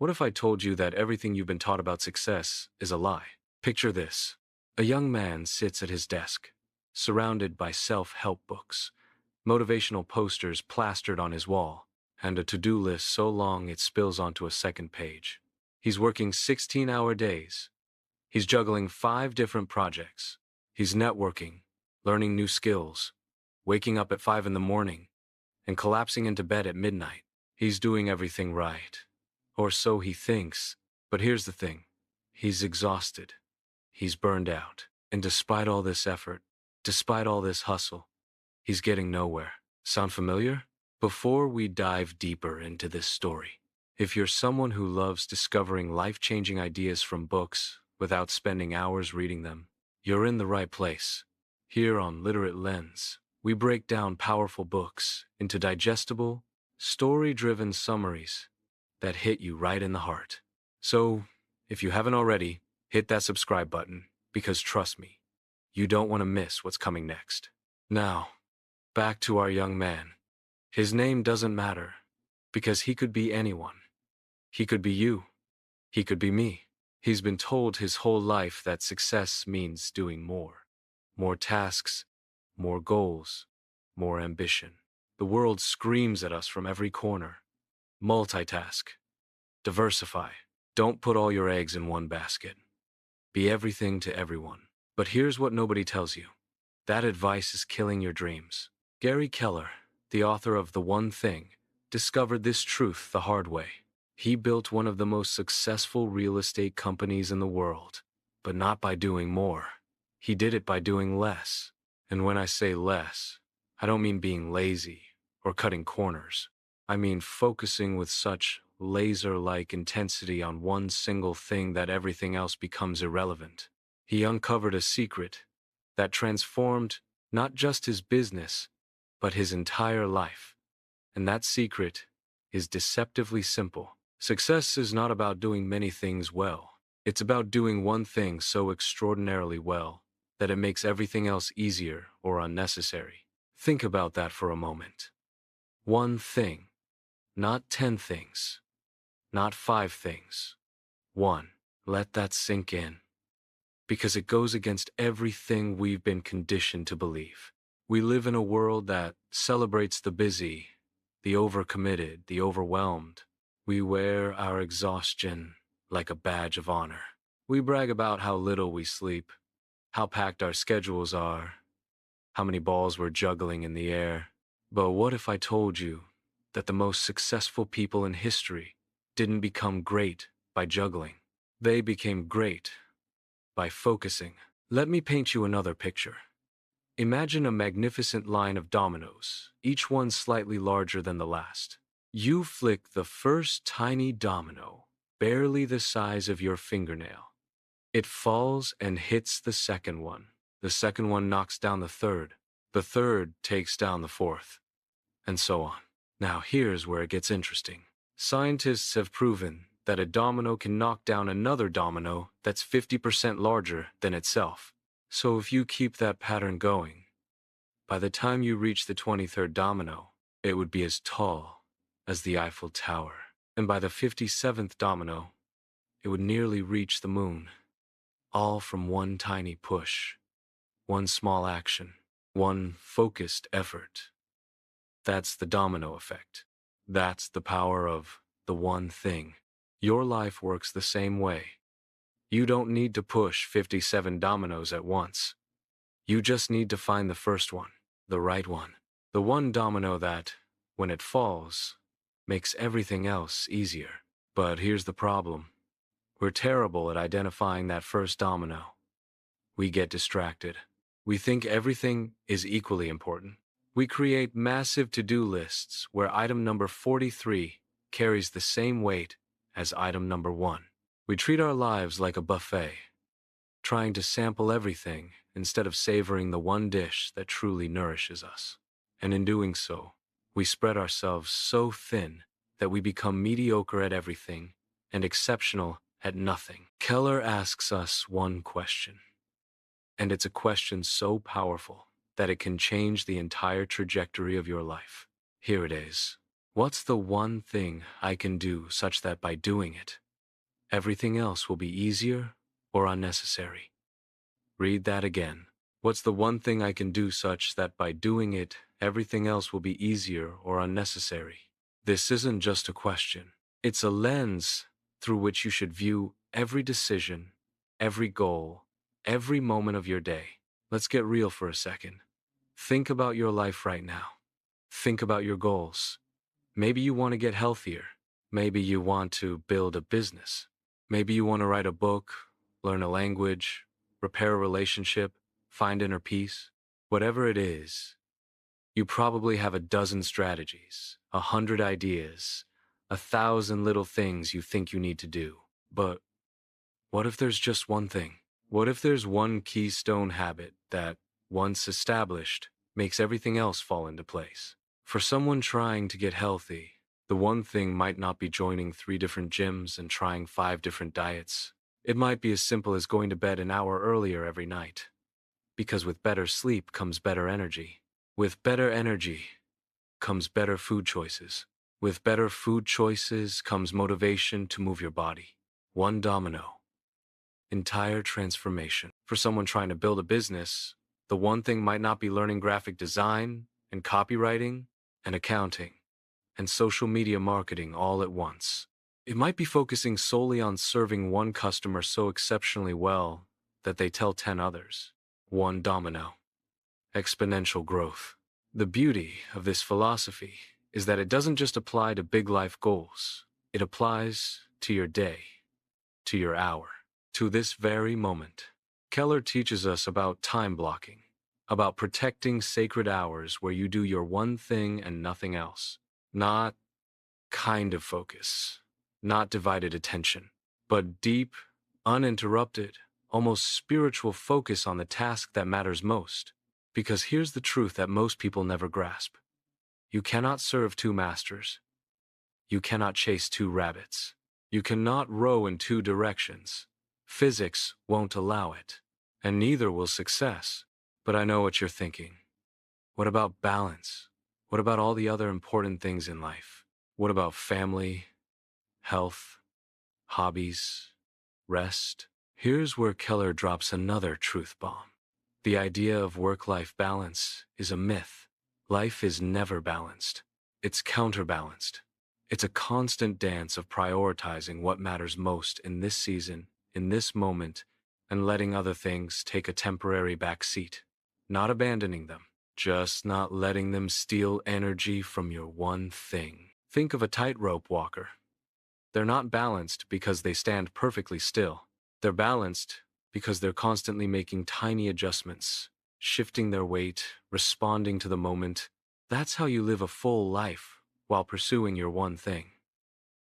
What if I told you that everything you've been taught about success is a lie? Picture this. A young man sits at his desk, surrounded by self-help books, motivational posters plastered on his wall, and a to-do list so long it spills onto a second page. He's working 16-hour days. He's juggling 5 different projects. He's networking, learning new skills, waking up at 5 in the morning, and collapsing into bed at midnight. He's doing everything right. Or so he thinks. But here's the thing. He's exhausted. He's burned out. And despite all this effort, despite all this hustle, he's getting nowhere. Sound familiar? Before we dive deeper into this story, if you're someone who loves discovering life-changing ideas from books without spending hours reading them, you're in the right place. Here on Literate Lens, we break down powerful books into digestible, story-driven summaries that hit you right in the heart. So, if you haven't already, hit that subscribe button, because trust me, you don't want to miss what's coming next. Now, back to our young man. His name doesn't matter, because he could be anyone. He could be you. He could be me. He's been told his whole life that success means doing more. More tasks, more goals, more ambition. The world screams at us from every corner. Multitask. Diversify. Don't put all your eggs in one basket. Be everything to everyone. But here's what nobody tells you. That advice is killing your dreams. Gary Keller, the author of The One Thing, discovered this truth the hard way. He built one of the most successful real estate companies in the world, but not by doing more. He did it by doing less. And when I say less, I don't mean being lazy or cutting corners. I mean focusing with such laser-like intensity on one single thing that everything else becomes irrelevant. He uncovered a secret that transformed not just his business, but his entire life. And that secret is deceptively simple. Success is not about doing many things well. It's about doing one thing so extraordinarily well that it makes everything else easier or unnecessary. Think about that for a moment. One thing, not 10 things, not 5 things. One. Let that sink in. Because it goes against everything we've been conditioned to believe. We live in a world that celebrates the busy, the overcommitted, the overwhelmed. We wear our exhaustion like a badge of honor. We brag about how little we sleep, how packed our schedules are, how many balls we're juggling in the air. But what if I told you that the most successful people in history didn't become great by juggling? They became great by focusing. Let me paint you another picture. Imagine a magnificent line of dominoes, each one slightly larger than the last. You flick the first tiny domino, barely the size of your fingernail. It falls and hits the second one. The second one knocks down the third. The third takes down the fourth. And so on. Now here's where it gets interesting. Scientists have proven that a domino can knock down another domino that's 50% larger than itself. So if you keep that pattern going, by the time you reach the 23rd domino, it would be as tall as the Eiffel Tower. And by the 57th domino, it would nearly reach the moon. All from one tiny push, one small action, one focused effort. That's the domino effect. That's the power of the one thing. Your life works the same way. You don't need to push 57 dominoes at once. You just need to find the first one, the right one. The one domino that, when it falls, makes everything else easier. But here's the problem. We're terrible at identifying that first domino. We get distracted. We think everything is equally important. We create massive to-do lists where item number 43 carries the same weight as item number 1. We treat our lives like a buffet, trying to sample everything instead of savoring the one dish that truly nourishes us. And in doing so, we spread ourselves so thin that we become mediocre at everything and exceptional at nothing. Keller asks us one question, and it's a question so powerful that it can change the entire trajectory of your life. Here it is. What's the one thing I can do such that by doing it, everything else will be easier or unnecessary? Read that again. What's the one thing I can do such that by doing it, everything else will be easier or unnecessary? This isn't just a question. It's a lens through which you should view every decision, every goal, every moment of your day. Let's get real for a second. Think about your life right now. Think about your goals. Maybe you want to get healthier. Maybe you want to build a business. Maybe you want to write a book, learn a language, repair a relationship, find inner peace. Whatever it is, you probably have a dozen strategies, 100 ideas, 1,000 little things you think you need to do. But what if there's just one thing? What if there's one keystone habit that, once established, makes everything else fall into place? For someone trying to get healthy, the one thing might not be joining 3 different gyms and trying 5 different diets. It might be as simple as going to bed an hour earlier every night. Because with better sleep comes better energy. With better energy comes better food choices. With better food choices comes motivation to move your body. One domino. Entire transformation. For someone trying to build a business, the one thing might not be learning graphic design and copywriting and accounting and social media marketing all at once. It might be focusing solely on serving one customer so exceptionally well that they tell 10 others. One domino. Exponential growth. The beauty of this philosophy is that it doesn't just apply to big life goals. It applies to your day, to your hour, to this very moment. Keller teaches us about time blocking, about protecting sacred hours where you do your one thing and nothing else. Not kind of focus, not divided attention, but deep, uninterrupted, almost spiritual focus on the task that matters most. Because here's the truth that most people never grasp. You cannot serve 2 masters. You cannot chase 2 rabbits. You cannot row in 2 directions. Physics won't allow it, and neither will success. But I know what you're thinking. What about balance? What about all the other important things in life? What about family, health, hobbies, rest? Here's where Keller drops another truth bomb. The idea of work-life balance is a myth. Life is never balanced. It's counterbalanced. It's a constant dance of prioritizing what matters most in this season, in this moment, and letting other things take a temporary back seat. Not abandoning them, just not letting them steal energy from your one thing. Think of a tightrope walker. They're not balanced because they stand perfectly still. They're balanced because they're constantly making tiny adjustments, shifting their weight, responding to the moment. That's how you live a full life while pursuing your one thing.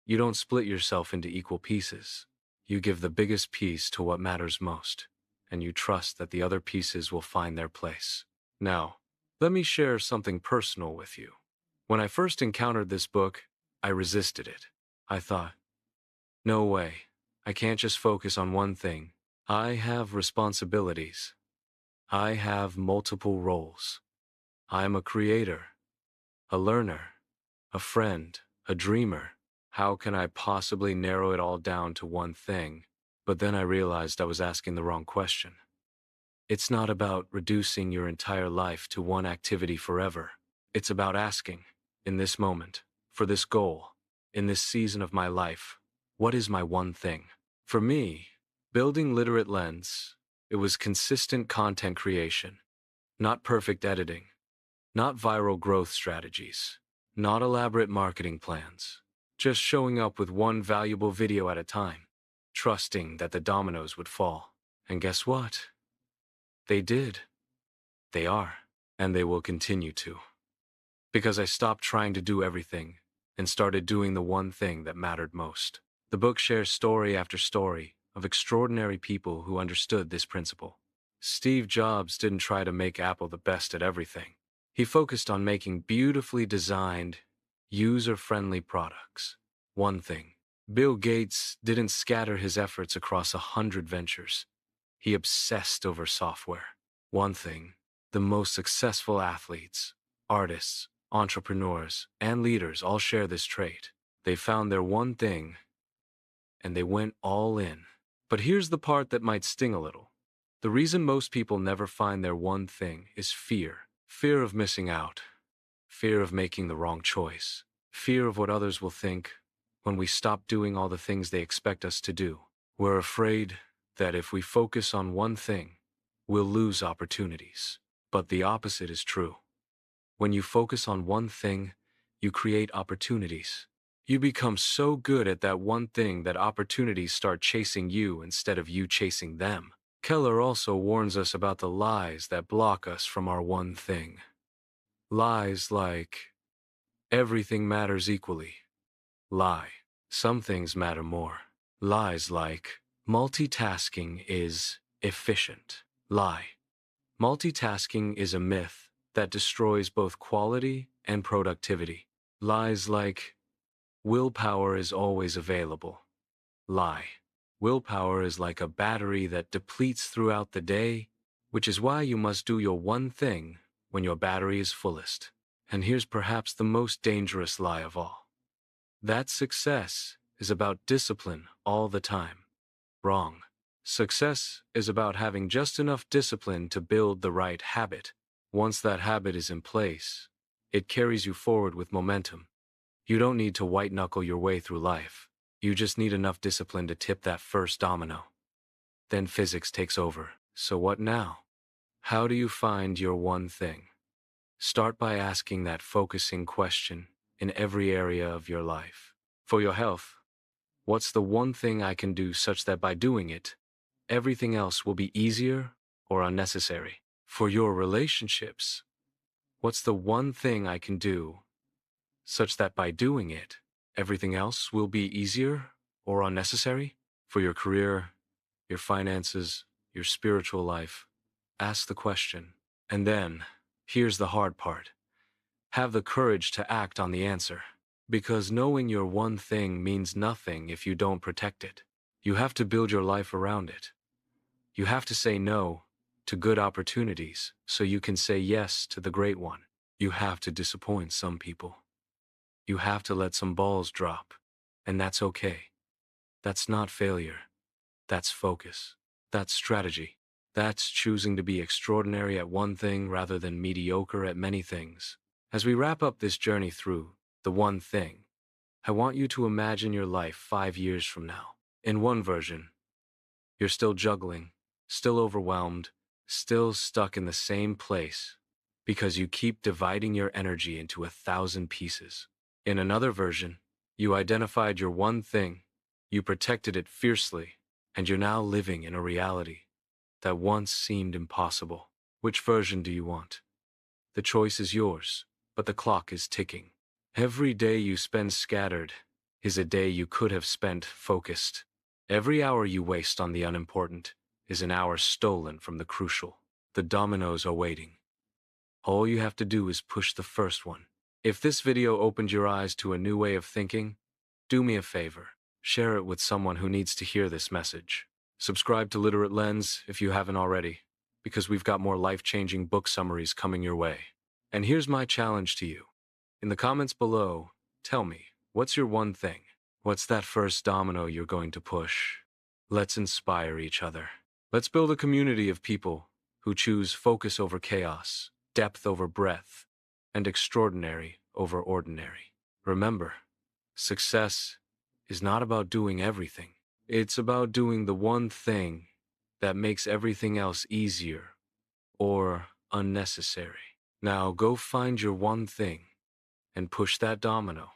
You don't split yourself into equal pieces. You give the biggest piece to what matters most, and you trust that the other pieces will find their place. Now, let me share something personal with you. When I first encountered this book, I resisted it. I thought, no way, I can't just focus on one thing. I have responsibilities. I have multiple roles. I'm a creator, a learner, a friend, a dreamer. How can I possibly narrow it all down to one thing? But then I realized I was asking the wrong question. It's not about reducing your entire life to one activity forever. It's about asking, in this moment, for this goal, in this season of my life, what is my one thing? For me, building Literate Lens, it was consistent content creation, not perfect editing, not viral growth strategies, not elaborate marketing plans, just showing up with one valuable video at a time, trusting that the dominoes would fall. And guess what? They did. They are. And they will continue to. Because I stopped trying to do everything and started doing the one thing that mattered most. The book shares story after story of extraordinary people who understood this principle. Steve Jobs didn't try to make Apple the best at everything. He focused on making beautifully designed, user-friendly products. One thing. Bill Gates didn't scatter his efforts across 100 ventures. He obsessed over software. One thing. The most successful athletes, artists, entrepreneurs, and leaders all share this trait. They found their one thing, and they went all in. But here's the part that might sting a little. The reason most people never find their one thing is fear. Fear of missing out. Fear of making the wrong choice. Fear of what others will think when we stop doing all the things they expect us to do. We're afraid that if we focus on one thing, we'll lose opportunities. But the opposite is true. When you focus on one thing, you create opportunities. You become so good at that one thing that opportunities start chasing you instead of you chasing them. Keller also warns us about the lies that block us from our one thing. Lies like, everything matters equally. Lie. Some things matter more. Lies like, multitasking is efficient. Lie. Multitasking is a myth that destroys both quality and productivity. Lies like, willpower is always available. Lie. Willpower is like a battery that depletes throughout the day, which is why you must do your one thing when your battery is fullest. And here's perhaps the most dangerous lie of all. That success is about discipline all the time. Wrong. Success is about having just enough discipline to build the right habit. Once that habit is in place, it carries you forward with momentum. You don't need to white-knuckle your way through life. You just need enough discipline to tip that first domino. Then physics takes over. So what now? How do you find your one thing? Start by asking that focusing question in every area of your life. For your health, what's the one thing I can do such that by doing it, everything else will be easier or unnecessary? For your relationships, what's the one thing I can do such that by doing it, everything else will be easier or unnecessary? For your career, your finances, your spiritual life, ask the question. And then, here's the hard part. Have the courage to act on the answer. Because knowing your one thing means nothing if you don't protect it. You have to build your life around it. You have to say no to good opportunities so you can say yes to the great one. You have to disappoint some people. You have to let some balls drop. And that's okay. That's not failure. That's focus. That's strategy. That's choosing to be extraordinary at one thing rather than mediocre at many things. As we wrap up this journey through the one thing, I want you to imagine your life 5 years from now. In one version, you're still juggling, still overwhelmed, still stuck in the same place because you keep dividing your energy into 1,000 pieces. In another version, you identified your one thing, you protected it fiercely, and you're now living in a reality that once seemed impossible. Which version do you want? The choice is yours, but the clock is ticking. Every day you spend scattered is a day you could have spent focused. Every hour you waste on the unimportant is an hour stolen from the crucial. The dominoes are waiting. All you have to do is push the first one. If this video opened your eyes to a new way of thinking, do me a favor. Share it with someone who needs to hear this message. Subscribe to Literate Lens if you haven't already, because we've got more life-changing book summaries coming your way. And here's my challenge to you. In the comments below, tell me, what's your one thing? What's that first domino you're going to push? Let's inspire each other. Let's build a community of people who choose focus over chaos, depth over breadth, and extraordinary over ordinary. Remember, success is not about doing everything. It's about doing the one thing that makes everything else easier or unnecessary. Now go find your one thing and push that domino.